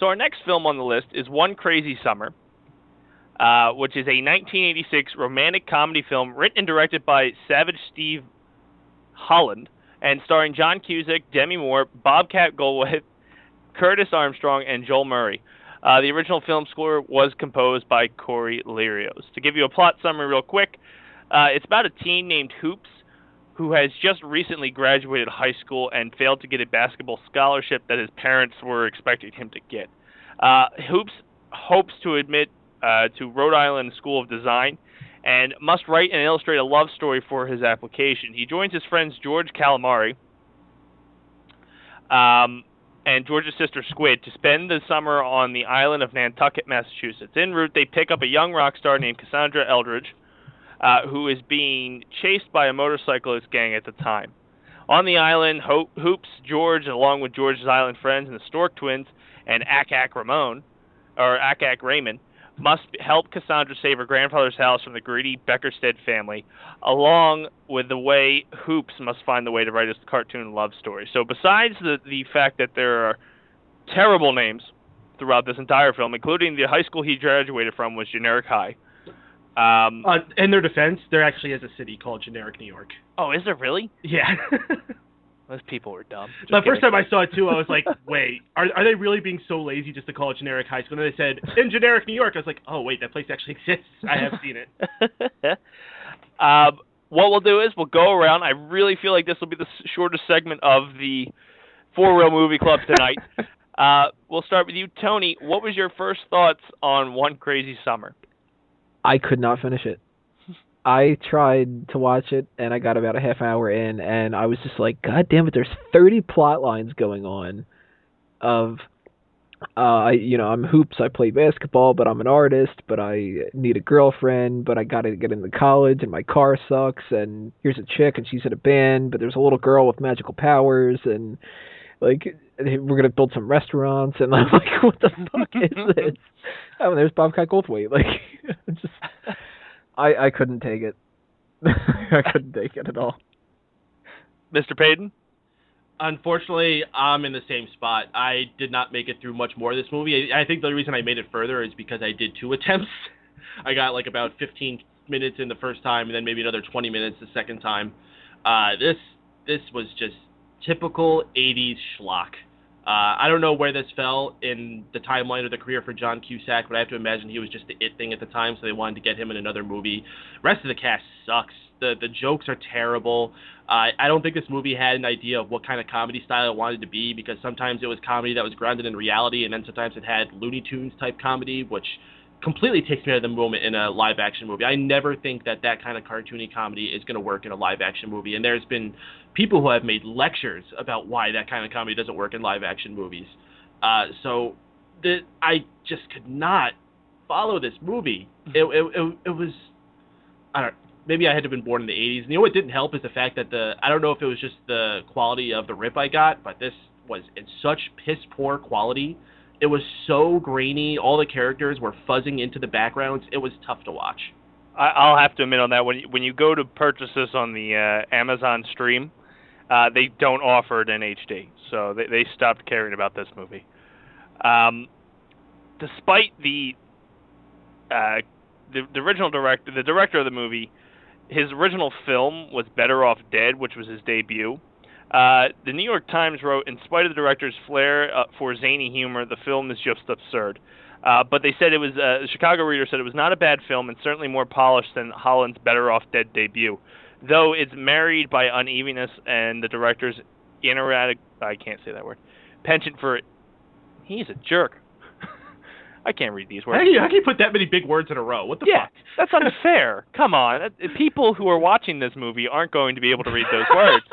So our next film on the list is One Crazy Summer, which is a 1986 romantic comedy film written and directed by Savage Steve Holland and starring John Cusack, Demi Moore, Bobcat Goldthwait, Curtis Armstrong, and Joel Murray. The original film score was composed by Corey Lirios. To give you a plot summary real quick, it's about a teen named Hoops who has just recently graduated high school and failed to get a basketball scholarship that his parents were expecting him to get. Hoops hopes to admit to Rhode Island School of Design and must write and illustrate a love story for his application. He joins his friends George Calamari and George's sister Squid to spend the summer on the island of Nantucket, Massachusetts. En route, they pick up a young rock star named Cassandra Eldridge, who is being chased by a motorcyclist gang at the time. On the island, Hoops, George, along with George's island friends and the Stork twins, and Akak Raymond, must help Cassandra save her grandfather's house from the greedy Beckerstead family, along with the way Hoops must find the way to write a cartoon love story. So besides the fact that there are terrible names throughout this entire film, including the high school he graduated from was Generic High. In their defense, there actually is a city called Generic New York. Oh, is there really? Yeah. Those people were dumb. The first time I saw it, too, I was like, wait, are they really being so lazy just to call it Generic High School? And then they said, in Generic New York. I was like, oh, wait, that place actually exists. I have seen it. What we'll do is we'll go around. I really feel like this will be the shortest segment of the Four Real Movie Club tonight. We'll start with you, Tony. What was your first thoughts on One Crazy Summer? I could not finish it. I tried to watch it, and I got about a half hour in, and I was just like, God damn it, there's 30 plot lines going on of, I'm Hoops, I play basketball, but I'm an artist, but I need a girlfriend, but I gotta get into college, and my car sucks, and here's a chick, and she's in a band, but there's a little girl with magical powers, and, like, we're gonna build some restaurants, and I'm like, what the fuck is this? Oh, and there's Bobcat Goldthwait, like, just... I couldn't take it. I couldn't take it at all. Mr. Paden? Unfortunately, I'm in the same spot. I did not make it through much more of this movie. I think the reason I made it further is because I did 2 attempts. I got like about 15 minutes in the first time, and then maybe another 20 minutes the second time. This was just typical 80s schlock. I don't know where this fell in the timeline of the career for John Cusack, but I have to imagine he was just the it thing at the time, so they wanted to get him in another movie. Rest of the cast sucks. The jokes are terrible. I don't think this movie had an idea of what kind of comedy style it wanted to be, because sometimes it was comedy that was grounded in reality, and then sometimes it had Looney Tunes type comedy, which completely takes me out of the moment in a live action movie. I never think that kind of cartoony comedy is going to work in a live action movie, and there's been people who have made lectures about why that kind of comedy doesn't work in live action movies. So I just could not follow this movie. It was, I don't know, maybe I had to have been born in the 80s. And you know what didn't help is the fact that I don't know if it was just the quality of the rip I got, but this was in such piss poor quality. It was so grainy. All the characters were fuzzing into the backgrounds. It was tough to watch. I'll have to admit on that. When you go to purchase this on the Amazon stream, they don't offer it in HD. So they stopped caring about this movie. Despite the original director, the director of the movie, his original film was Better Off Dead, which was his debut. The New York Times wrote, in spite of the director's flair for zany humor, the film is just absurd. But they said the Chicago Reader said it was not a bad film and certainly more polished than Holland's Better Off Dead debut, though it's marred by unevenness and the director's erratic, I can't say that word, penchant for, he's a jerk. I can't read these words. How can you put that many big words in a row? What the fuck? That's unfair. Come on. People who are watching this movie aren't going to be able to read those words.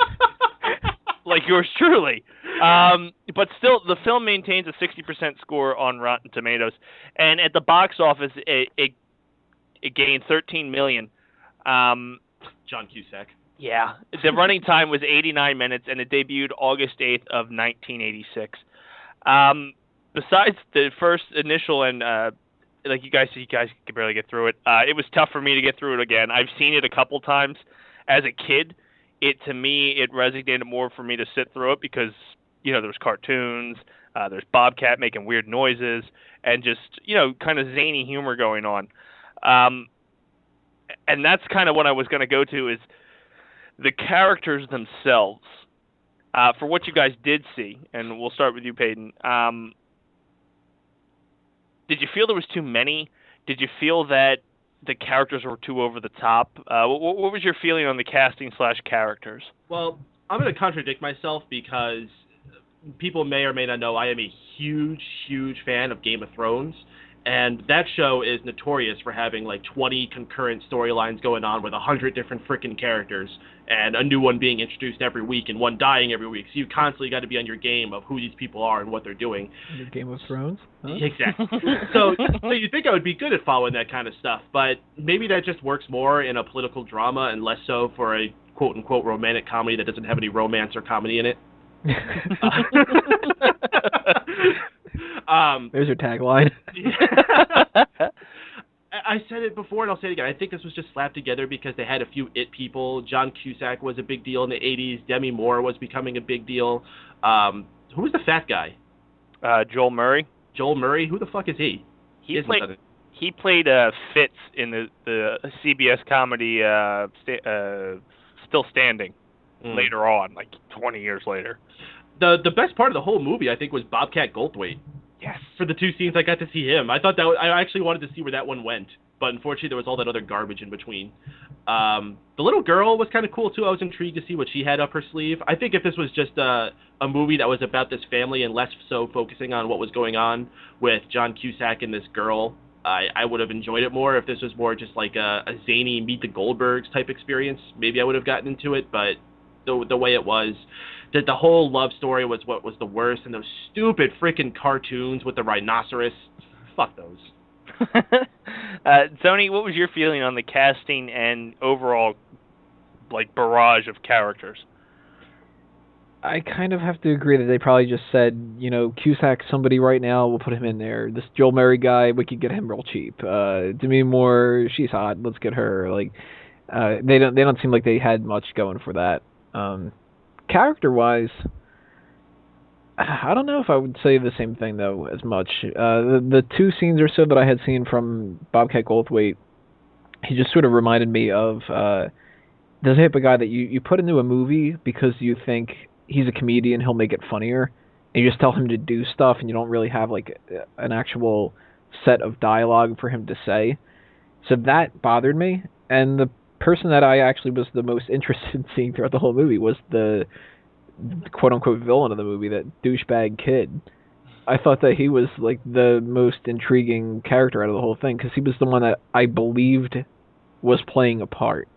Like yours truly. But still, the film maintains a 60% score on Rotten Tomatoes. And at the box office, it gained $13 million. John Cusack. Yeah. The running time was 89 minutes, and it debuted August 8th of 1986. Besides the first initial and, like you guys could barely get through it, it was tough for me to get through it again. I've seen it a couple times. As a kid, to me, it resonated more for me to sit through it because, there was cartoons. There's Bobcat making weird noises and just, kind of zany humor going on. And that's kind of what I was going to go to is the characters themselves. For what you guys did see, and we'll start with you, Paden. Did you feel there was too many? Did you feel that the characters were too over the top? What was your feeling on the casting / characters? Well, I'm going to contradict myself because people may or may not know I am a huge, huge fan of Game of Thrones. And that show is notorious for having like 20 concurrent storylines going on with 100 different freaking characters and a new one being introduced every week and one dying every week. So you constantly got to be on your game of who these people are and what they're doing. Game of Thrones? Huh? Exactly. So you think I would be good at following that kind of stuff, but maybe that just works more in a political drama and less so for a quote-unquote romantic comedy that doesn't have any romance or comedy in it. There's your tagline. I said it before and I'll say it again. I think this was just slapped together because they had a few it people. John Cusack was a big deal in the 80s. Demi Moore was becoming a big deal. Who was the fat guy? Joel Murray. Joel Murray? Who the fuck is he? He played Fitz in the CBS comedy Still Standing later on, like 20 years later. The best part of the whole movie, I think, was Bobcat Goldthwait. Yes. For the 2 scenes I got to see him. I thought I actually wanted to see where that one went. But unfortunately, there was all that other garbage in between. The little girl was kind of cool, too. I was intrigued to see what she had up her sleeve. I think if this was just a movie that was about this family and less so focusing on what was going on with John Cusack and this girl, I would have enjoyed it more. If this was more just like a zany Meet the Goldbergs type experience, maybe I would have gotten into it. But the way it was, that the whole love story was what was the worst, and those stupid freaking cartoons with the rhinoceros, fuck those. Tony, what was your feeling on the casting and overall, like, barrage of characters? I kind of have to agree that they probably just said, Cusack, somebody right now, we'll put him in there. This Joel Murray guy, we could get him real cheap. Demi Moore, she's hot, let's get her. Like, they don't seem like they had much going for that. Character-wise, I don't know if I would say the same thing, though, as much. The 2 scenes or so that I had seen from Bobcat Goldthwait, he just sort of reminded me of the type of guy that you put into a movie because you think he's a comedian, he'll make it funnier, and you just tell him to do stuff, and you don't really have, like, an actual set of dialogue for him to say. So that bothered me, and the person that I actually was the most interested in seeing throughout the whole movie was the quote-unquote villain of the movie, that douchebag kid. I thought that he was like the most intriguing character out of the whole thing because he was the one that I believed was playing a part.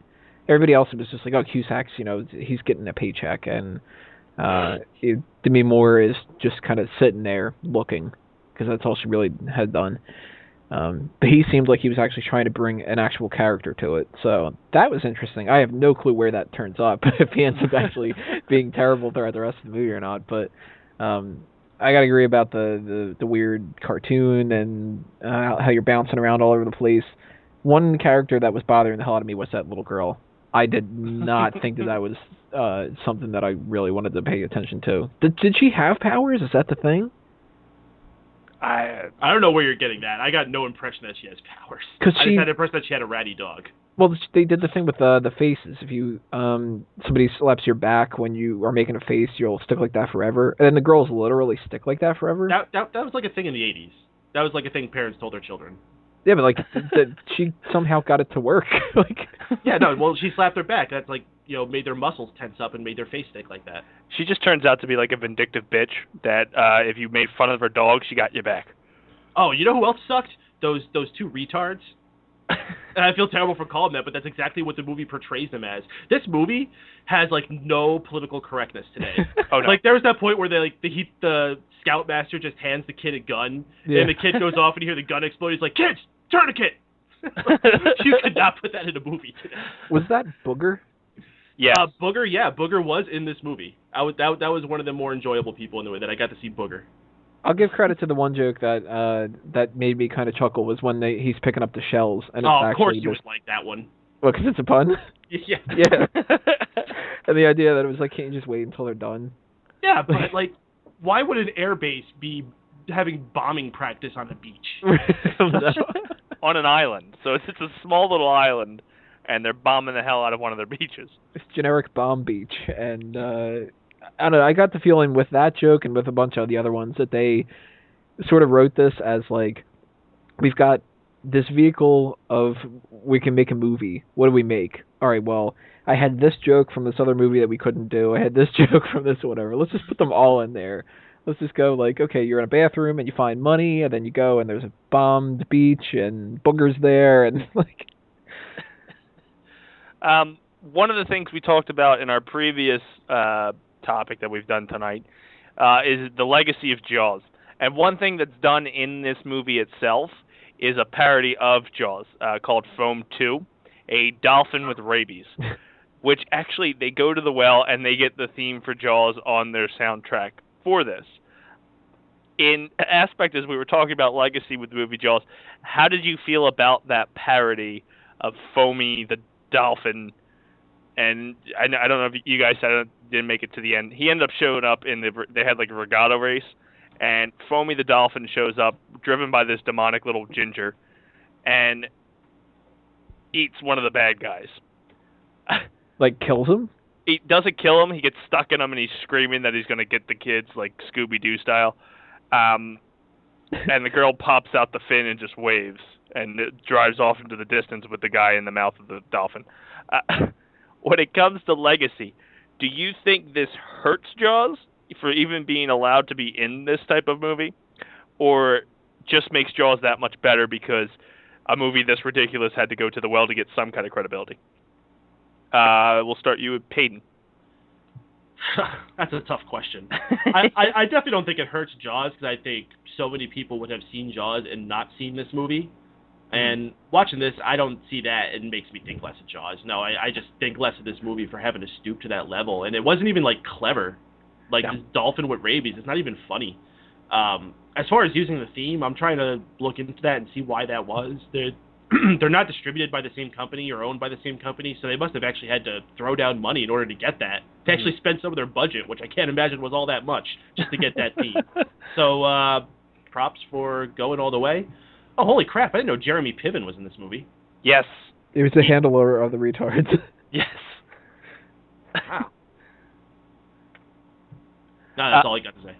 Everybody else was just like, oh, Cusack's, he's getting a paycheck, and Demi Moore is just kind of sitting there looking because that's all she really had done. But he seemed like he was actually trying to bring an actual character to it. So that was interesting. I have no clue where that turns up, if he ends up actually being terrible throughout the rest of the movie or not. But I got to agree about the weird cartoon and how you're bouncing around all over the place. One character that was bothering the hell out of me was that little girl. I did not think that was something that I really wanted to pay attention to. Did she have powers? Is that the thing? I don't know where you're getting that. I got no impression that she has powers. I just had the impression that she had a ratty dog. Well, they did the thing with the faces. If you somebody slaps your back when you are making a face, you'll stick like that forever. And then the girls literally stick like that forever. That was like a thing in the 80s. That was like a thing parents told their children. Yeah, but like she somehow got it to work. Yeah, no. Well, she slapped their back. That's like made their muscles tense up and made their face stick like that. She just turns out to be like a vindictive bitch that if you made fun of her dog, she got your back. Oh, you know who else sucked? Those 2 retards. And I feel terrible for calling that, but that's exactly what the movie portrays them as. This movie has like no political correctness today. Oh no! Like there was that point where the scoutmaster just hands the kid a gun, and the kid goes off and you hear the gun explode. He's like, "Kids, tourniquet!" You could not put that in a movie today. Was that Booger? Yeah. Booger. Yeah, Booger was in this movie. That was one of the more enjoyable people in the way that I got to see Booger. I'll give credit to the one joke that made me kind of chuckle was when he's picking up the shells. And it's of course you would like that one. Well, because it's a pun? Yeah. Yeah. And the idea that it was like, can't you just wait until they're done? Yeah, but like, why would an air base be having bombing practice on the beach? On an island. So it's a small little island, and they're bombing the hell out of one of their beaches. It's generic bomb beach, and I don't know, I got the feeling with that joke and with a bunch of the other ones that they sort of wrote this as like, we've got this vehicle of, we can make a movie. What do we make? All right, well, I had this joke from this other movie that we couldn't do. I had this joke from this whatever. Let's just put them all in there. Let's just go like, okay, you're in a bathroom and you find money, and then you go and there's a bombed beach and boogers there, and like. One of the things we talked about in our previous topic that we've done tonight is the legacy of Jaws. And one thing that's done in this movie itself is a parody of Jaws called Foam 2, a dolphin with rabies, which actually they go to the well and they get the theme for Jaws on their soundtrack for this. In aspect, as we were talking about legacy with the movie Jaws, how did you feel about that parody of Foamy the dolphin? And I don't know if you guys didn't make it to the end. He ended up showing up they had like a regatta race, and Foamy the dolphin shows up, driven by this demonic little ginger, and eats one of the bad guys. Like kills him? He doesn't kill him. He gets stuck in him, and he's screaming that he's going to get the kids, like Scooby-Doo style. And the girl pops out the fin and just waves, and it drives off into the distance with the guy in the mouth of the dolphin. When it comes to legacy, do you think this hurts Jaws for even being allowed to be in this type of movie, or just makes Jaws that much better because a movie this ridiculous had to go to the well to get some kind of credibility? We'll start you with Paden. That's a tough question. I definitely don't think it hurts Jaws, because I think so many people would have seen Jaws and not seen this movie. And watching this, I don't see that. It makes me think less of Jaws. No, I just think less of this movie for having to stoop to that level. And it wasn't even, like, clever. Like, this dolphin with rabies, it's not even funny. As far as using the theme, I'm trying to look into that and see why that was. They're not distributed by the same company or owned by the same company, so they must have actually had to throw down money in order to get that. To actually spend some of their budget, which I can't imagine was all that much, just to get that theme. So, props for going all the way. Oh, holy crap, I didn't know Jeremy Piven was in this movie. Yes. He was the handler of the retards. Yes. Wow. No, that's all I got to say.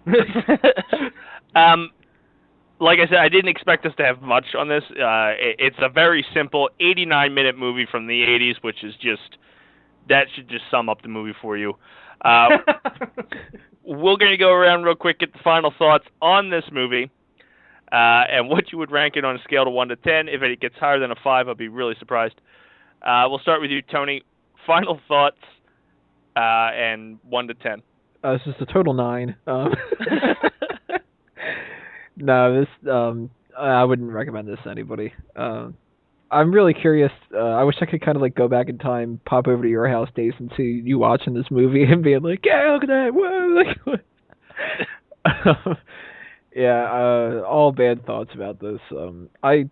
Like I said, I didn't expect us to have much on this. It's a very simple 89-minute movie from the 80s, which is just, that should just sum up the movie for you. We're going to go around real quick, get the final thoughts on this movie, and what you would rank it on a scale of 1 to 10. If it gets higher than a 5, I'll be really surprised. We'll start with you, Tony. Final thoughts, and 1 to 10. This is a total 9. No, this I wouldn't recommend this to anybody. I'm really curious. I wish I could kind of like go back in time, pop over to your house, Dace, and see you watching this movie and being like, "Yeah, look at that! Whoa!" Like, yeah, all bad thoughts about this. I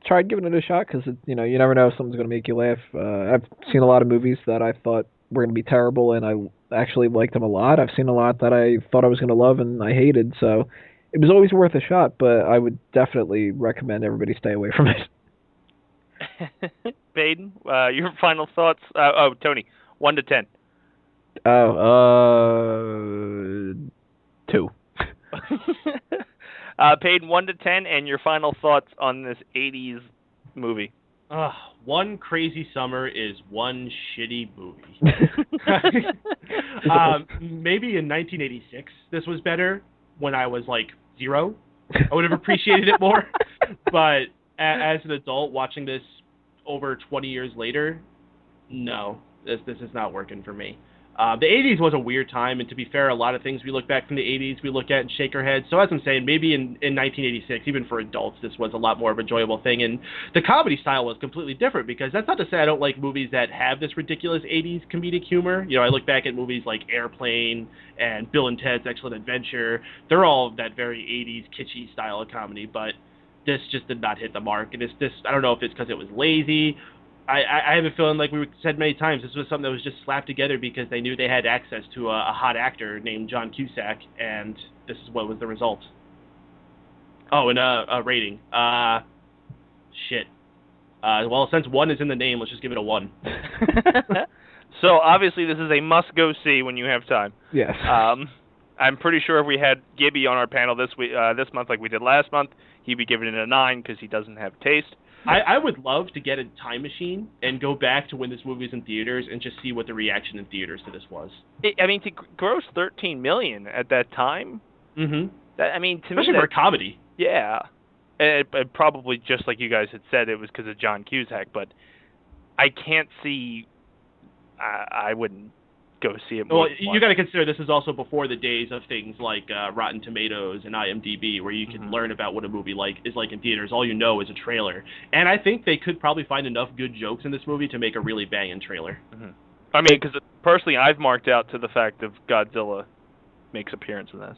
tried giving it a shot because you never know if something's going to make you laugh. I've seen a lot of movies that I thought were going to be terrible, and I actually liked them a lot. I've seen a lot that I thought I was going to love and I hated. So. It was always worth a shot, but I would definitely recommend everybody stay away from it. Paden, your final thoughts? Tony, 1 to 10. 2. Paden, 1 to 10, and your final thoughts on this 80s movie. One crazy summer is one shitty movie. Maybe in 1986 this was better. When I was like 0, I would have appreciated it more. But as an adult watching this over 20 years later, no, this is not working for me. The 80s was a weird time, and to be fair, a lot of things we look back from the 80s we look at and shake our heads. So as I'm saying, maybe in 1986, even for adults, this was a lot more of an enjoyable thing. And the comedy style was completely different, because that's not to say I don't like movies that have this ridiculous 80s comedic humor. I look back at movies like Airplane and Bill and Ted's Excellent Adventure. They're all that very 80s kitschy style of comedy, but this just did not hit the mark. And I don't know if it's because it was lazy. I have a feeling, like we said many times, this was something that was just slapped together because they knew they had access to a hot actor named John Cusack, and this is what was the result. Oh, and a rating. Shit. Well, since 1 is in the name, let's just give it a 1. So obviously this is a must-go-see when you have time. Yes. I'm pretty sure if we had Gibby on our panel this month like we did last month, he'd be giving it a 9 because he doesn't have taste. I would love to get a time machine and go back to when this movie was in theaters and just see what the reaction in theaters to this was. To gross $13 million at that time. Mm-hmm. To me, especially for a comedy. Yeah, it probably just like you guys had said, it was because of John Cusack. But I can't see. I wouldn't go see it more. Well, you got to consider this is also before the days of things like Rotten Tomatoes and IMDb, where you can learn about what a movie is like in theaters. All you know is a trailer, and I think they could probably find enough good jokes in this movie to make a really banging trailer. Mm-hmm. I mean, because personally, I've marked out to the fact of Godzilla makes appearance in this.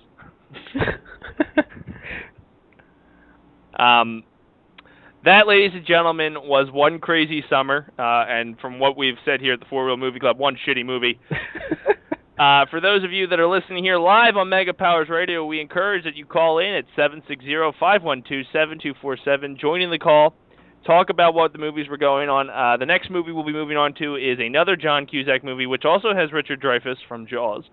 That, ladies and gentlemen, was One Crazy Summer, and from what we've said here at the Four Wheel Movie Club, one shitty movie. For those of you that are listening here live on Mega Powers Radio, we encourage that you call in at 760-512-7247, join in the call, talk about what the movies were going on. The next movie we'll be moving on to is another John Cusack movie, which also has Richard Dreyfuss from Jaws,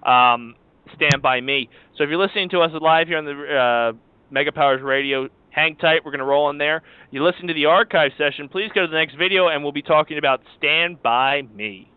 Stand By Me. So if you're listening to us live here on the Mega Powers Radio, hang tight, we're going to roll in there. You listen to the archive session, please go to the next video, and we'll be talking about Stand By Me.